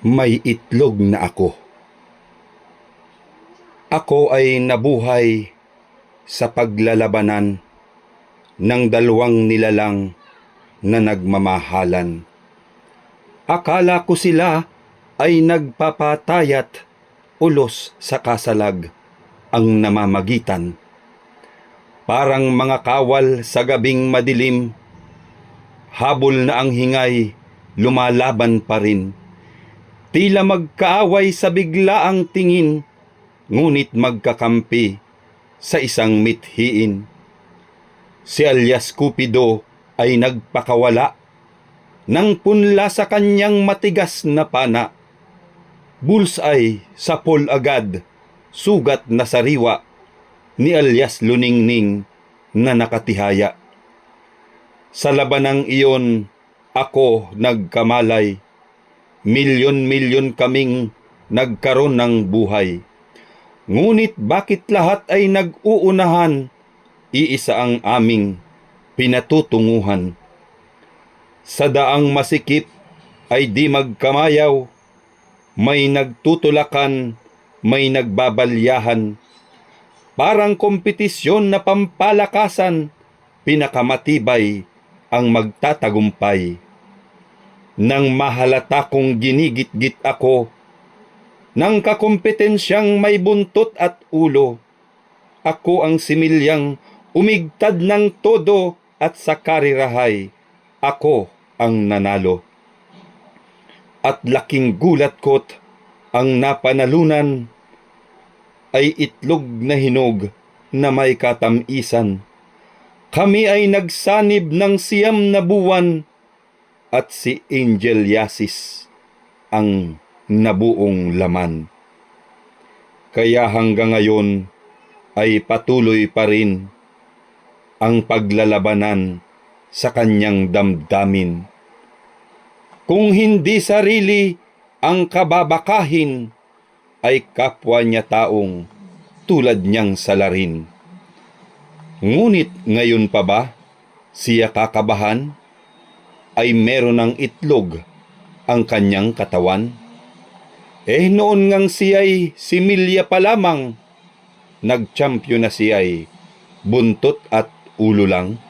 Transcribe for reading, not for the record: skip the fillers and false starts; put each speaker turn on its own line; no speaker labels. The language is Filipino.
May itlog na ako. Ako ay nabuhay sa paglalabanan ng dalawang nilalang na nagmamahalan. Akala ko sila ay nagpapatayat, ulos sa kasalag ang namamagitan. Parang mga kawal sa gabing madilim, habol na ang hingay, lumalaban pa rin. Tila magkaaway sa biglaang tingin, ngunit magkakampi sa isang mithiin. Si alias Cupido ay nagpakawala ng punla sa kanyang matigas na pana. Bullseye sa pole agad, sugat na sariwa ni alias Luningning na nakatihaya. Sa labanang iyon, ako nagkamalay. Milyon-milyon kaming nagkaroon ng buhay. Ngunit bakit lahat ay nag-uunahan? Iisa ang aming pinatutunguhan. Sa daang masikip ay di magkamayaw. May nagtutulakan, may nagbabalyahan. Parang kompetisyon na pampalakasan, pinakamatibay ang magtatagumpay. Nang mahalata kong ginigit-git ako ng kakompetensyang may buntot at ulo, ako ang similyang umigtad ng todo at sa karirahay, ako ang nanalo. At laking gulat ko't ang napanalunan ay itlog na hinog na may katamisan. Kami ay nagsanib ng 9 na buwan at si Angel Yasis ang nabuong laman. Kaya hanggang ngayon ay patuloy pa rin ang paglalabanan sa kanyang damdamin. Kung hindi sarili ang kababakahin, ay kapwa niya taong tulad niyang salarin. Ngunit ngayon pa ba siya kakabahan? Ay meron ng itlog ang kanyang katawan? Noon ngang siya'y similya pa lamang, nag-champion na siya'y buntot at ulo lang.